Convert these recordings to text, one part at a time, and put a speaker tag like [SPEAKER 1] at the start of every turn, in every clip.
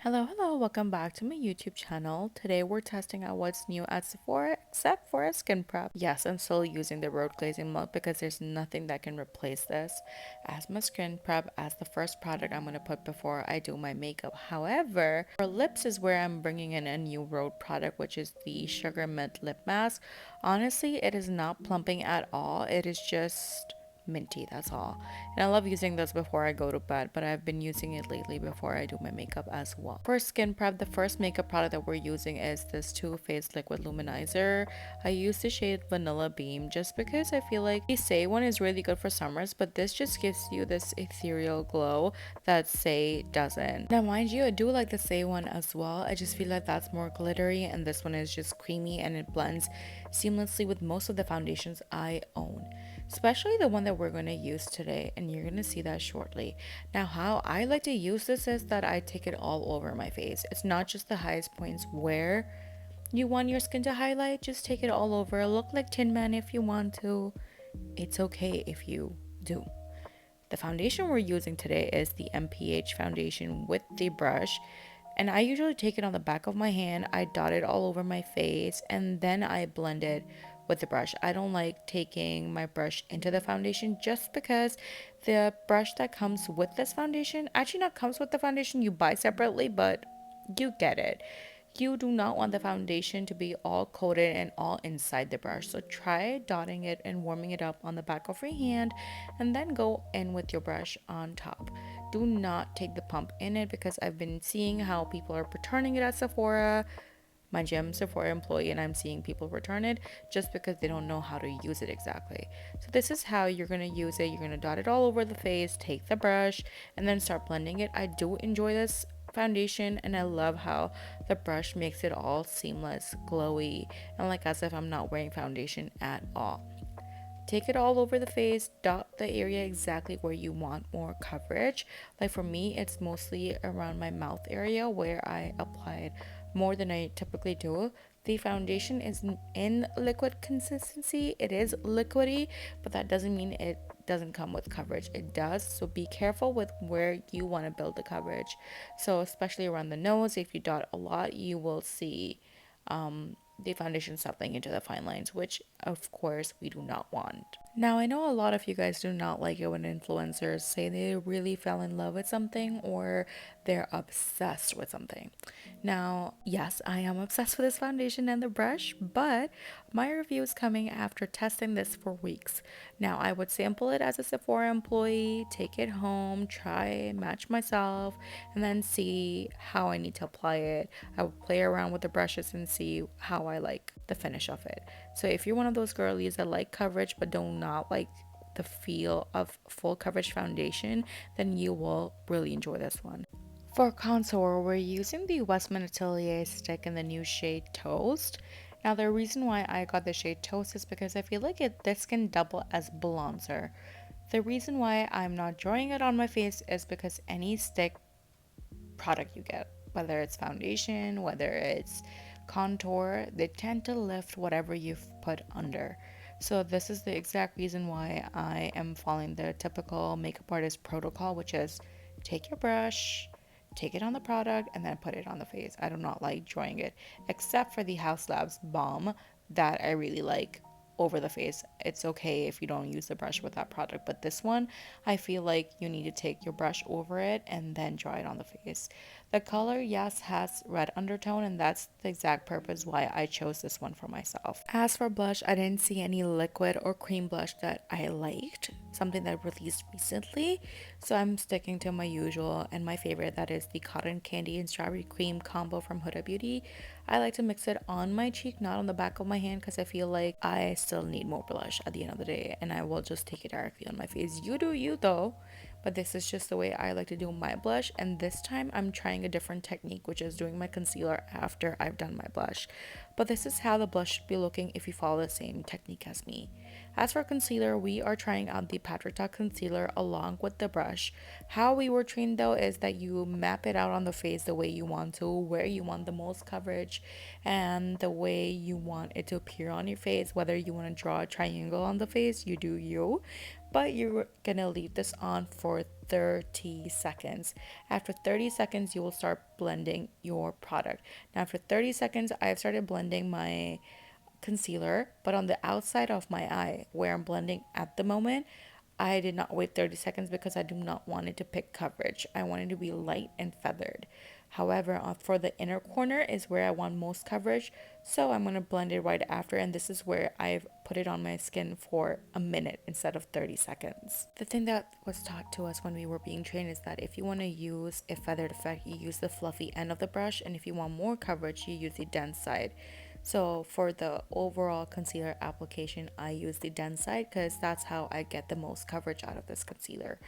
[SPEAKER 1] Hello, welcome back to my YouTube channel. Today we're testing out what's new at Sephora except for a skin prep. Yes, I'm still using the Rhode Glazing mug because there's nothing that can replace this as my skin prep as the first product I'm going to put before I do my makeup. However, for lips is where I'm bringing in a new Rhode product, which is the Sugar Mint Lip Mask. Honestly, it is not plumping at all. It is just minty, that's all. And I love using this before I go to bed, but I've been using it lately before I do my makeup as well. For skin prep, the first makeup product that we're using is this Too Faced Liquid Luminizer. I use the shade Vanilla Beam just because I feel like the Say one is really good for summers, but this just gives you this ethereal glow that Say doesn't. Now mind you, I do like the Say one as well. I just feel like that's more glittery and this one is just creamy and it blends seamlessly with most of the foundations I own, especially the one that we're going to use today, and you're going to see that shortly. Now how I like to use this is that I take it all over my face. It's not just the highest points where you want your skin to highlight, just take it all over. Look like Tin Man if you want to. It's okay if you do. The foundation we're using today is the M.PH foundation with the brush, and I usually take it on the back of my hand. I dot it all over my face and then I blend it with the brush. I don't like taking my brush into the foundation just because the brush that comes with this foundation, actually not comes with the foundation, you buy separately, but you get it. You do not want the foundation to be all coated and all inside the brush. So try dotting it and warming it up on the back of your hand and then go in with your brush on top. Do not take the pump in it because I've been seeing how people are returning it at Sephora. My gym Sephora employee, and I'm seeing people return it just because they don't know how to use it exactly. So this is how you're going to use it. You're going to dot it all over the face, take the brush, and then start blending it. I do enjoy this foundation and I love how the brush makes it all seamless, glowy, and like as if I'm not wearing foundation at all. Take it all over the face, dot the area exactly where you want more coverage. Like for me, it's mostly around my mouth area where I apply it more than I typically do. The foundation is in liquid consistency. It is liquidy, but that doesn't mean it doesn't come with coverage. It does. So be careful with where you want to build the coverage. So especially around the nose, if you dot a lot, you will see the foundation settling into the fine lines, which of course we do not want. Now, I know a lot of you guys do not like it when influencers say they really fell in love with something or they're obsessed with something. Now, yes, I am obsessed with this foundation and the brush, but my review is coming after testing this for weeks. Now, I would sample it as a Sephora employee, take it home, try, match myself, and then see how I need to apply it. I would play around with the brushes and see how I like the finish of it. So if you're one of those girlies that like coverage but do not like the feel of full coverage foundation, then you will really enjoy this one. For contour, we're using the Westman Atelier stick in the new shade Toast. Now, the reason why I got the shade Toast is because I feel like this can double as bronzer. The reason why I'm not drawing it on my face is because any stick product you get, whether it's foundation, whether it's contour, they tend to lift whatever you've put under. So this is the exact reason why I am following the typical makeup artist protocol, which is take your brush, take it on the product, and then put it on the face. I do not like drawing it, except for the Haus Labs balm that I really like over the face. It's okay if you don't use the brush with that product, but this one, I feel like you need to take your brush over it and then draw it on the face. The color, yes, has red undertone, and that's the exact purpose why I chose this one for myself. As for blush, I didn't see any liquid or cream blush that I liked, something that released recently, so I'm sticking to my usual and my favorite, that is the cotton candy and strawberry cream combo from Huda Beauty. I like to mix it on my cheek, not on the back of my hand, because I feel like I still need more blush at the end of the day, and I will just take it directly on my face. You do you though, but this is just the way I like to do my blush, and this time I'm trying a different technique, which is doing my concealer after I've done my blush. But this is how the blush should be looking if you follow the same technique as me. As for concealer, we are trying out the Patrick Ta concealer along with the brush. How we were trained though is that you map it out on the face the way you want to, where you want the most coverage, and the way you want it to appear on your face. Whether you want to draw a triangle on the face, you do you, but you're gonna leave this on for 30 seconds. After 30 seconds, you will start blending your product. Now, after 30 seconds, I've started blending my concealer, but on the outside of my eye where I'm blending at the moment, I did not wait 30 seconds because I do not want it to pick coverage. I want it to be light and feathered. However, for the inner corner is where I want most coverage, so I'm going to blend it right after, and this is where I've put it on my skin for a minute instead of 30 seconds. The thing that was taught to us when we were being trained is that if you want to use a feathered effect, you use the fluffy end of the brush, and if you want more coverage, you use the dense side. So for the overall concealer application, I use the dense side because that's how I get the most coverage out of this concealer.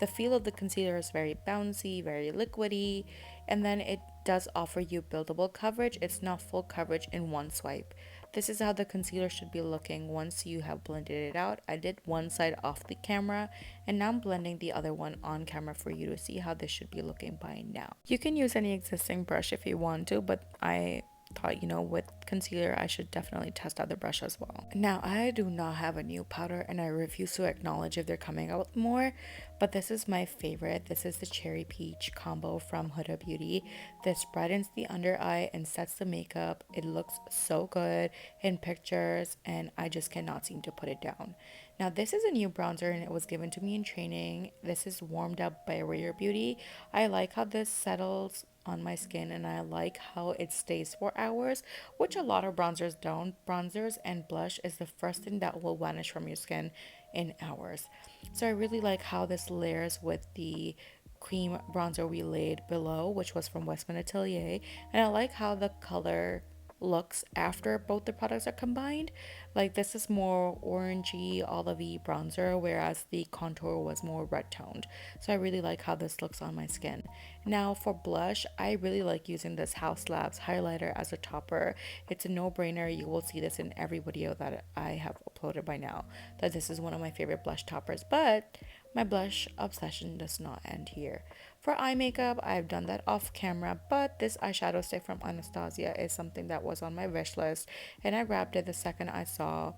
[SPEAKER 1] The feel of the concealer is very bouncy, very liquidy, and then it does offer you buildable coverage. It's not full coverage in one swipe. This is how the concealer should be looking once you have blended it out. I did one side off the camera, and now I'm blending the other one on camera for you to see how this should be looking by now. You can use any existing brush if you want to, but I thought, with concealer, I should definitely test out the brush as well. Now, I do not have a new powder and I refuse to acknowledge if they're coming out with more, but this is my favorite. This is the Cherry Peach combo from Huda Beauty. This brightens the under eye and sets the makeup. It looks so good in pictures and I just cannot seem to put it down. Now, this is a new bronzer and it was given to me in training. This is Warmed Up by Rare Beauty. I like how this settles on my skin and I like how it stays for hours, which a lot of bronzers don't. Bronzers and blush is the first thing that will vanish from your skin in hours. So I really like how this layers with the cream bronzer we laid below, which was from Westman Atelier, and I like how the color looks after both the products are combined. Like this is more orangey olivey bronzer, whereas the contour was more red toned. So I really like how this looks on my skin. Now for blush, I really like using this Haus highlighter as a topper. It's a no-brainer. You will see this in every video that I have uploaded by now, that this is one of my favorite blush toppers, but my blush obsession does not end here. For eye makeup, I've done that off camera, but this eyeshadow stick from Anastasia is something that was on my wish list, and I grabbed it the second I saw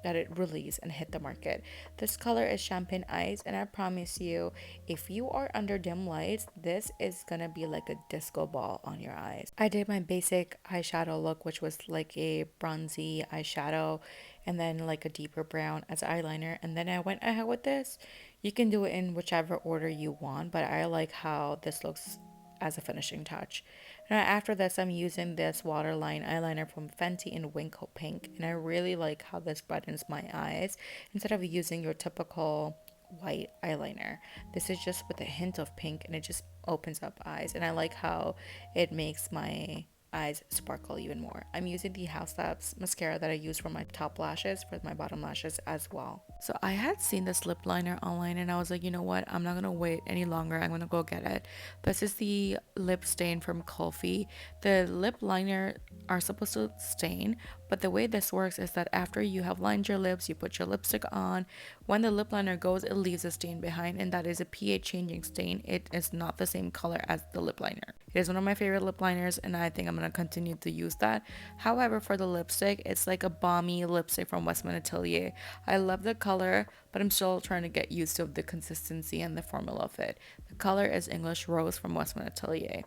[SPEAKER 1] that it released and hit the market. This color is Champagne Ice, and I promise you, if you are under dim lights, this is gonna be like a disco ball on your eyes. I did my basic eyeshadow look, which was like a bronzy eyeshadow and then like a deeper brown as eyeliner, and then I went ahead with this. You can do it in whichever order you want, but I like how this looks as a finishing touch. Now after this, I'm using this waterline eyeliner from Fenty in Winkle Pink, and I really like how this brightens my eyes instead of using your typical white eyeliner. This is just with a hint of pink and it just opens up eyes, and I like how it makes my eyes sparkle even more. I'm using the Haus mascara that I use for my top lashes, for my bottom lashes as well. So I had seen this lip liner online and I was like, you know what, I'm not gonna wait any longer, I'm gonna go get it. This is the lip stain from Kulfi. The lip liner are supposed to stain, but the way this works is that after you have lined your lips, you put your lipstick on. When the lip liner goes, it leaves a stain behind, and that is a pH changing stain. It is not the same color as the lip liner. It is one of my favorite lip liners, and I think I'm gonna continue to use that. However, for the lipstick, it's like a balmy lipstick from Westman Atelier. I love the color, but I'm still trying to get used to the consistency and the formula of it. The color is English Rose from Westman Atelier.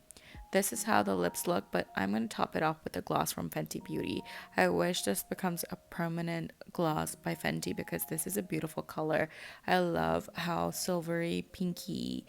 [SPEAKER 1] This is how the lips look, but I'm going to top it off with a gloss from Fenty Beauty. I wish this becomes a permanent gloss by Fenty because this is a beautiful color. I love how silvery, pinky,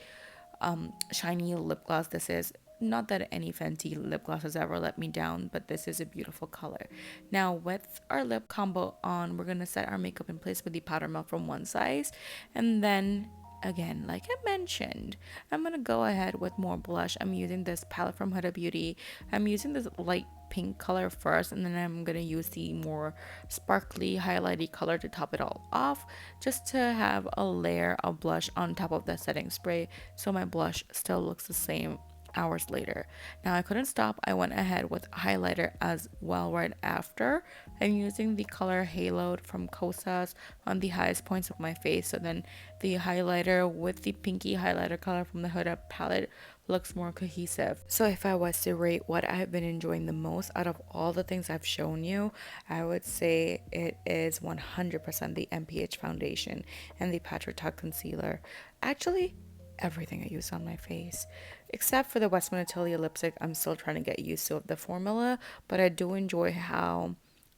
[SPEAKER 1] shiny lip gloss this is. Not that any Fenty lip gloss has ever let me down, but this is a beautiful color. Now with our lip combo on, we're going to set our makeup in place with the powder milk from One Size, and then again, like I mentioned, I'm gonna go ahead with more blush. I'm using this palette from Huda Beauty. I'm using this light pink color first, and then I'm gonna use the more sparkly highlighty color to top it all off, just to have a layer of blush on top of the setting spray so my blush still looks the same hours later. Now I couldn't stop. I went ahead with highlighter as well right after. I'm using the color Haloed from Kosas on the highest points of my face, so then the highlighter with the pinky highlighter color from the Huda palette looks more cohesive. So if I was to rate what I've been enjoying the most out of all the things I've shown you, I would say it is 100% the M.PH foundation and the Patrick Tuck concealer. Actually, everything I use on my face. Except for the Westman Atelier lipstick, I'm still trying to get used to the formula, but I do enjoy how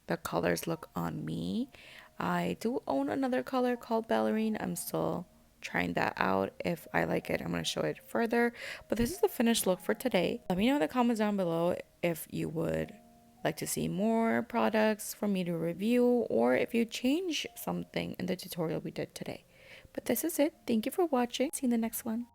[SPEAKER 1] the colors look on me. I do own another color called Ballerine. I'm still trying that out. If I like it, I'm going to show it further. But this is the finished look for today. Let me know in the comments down below if you would like to see more products for me to review, or if you change something in the tutorial we did today. But this is it. Thank you for watching. See you in the next one.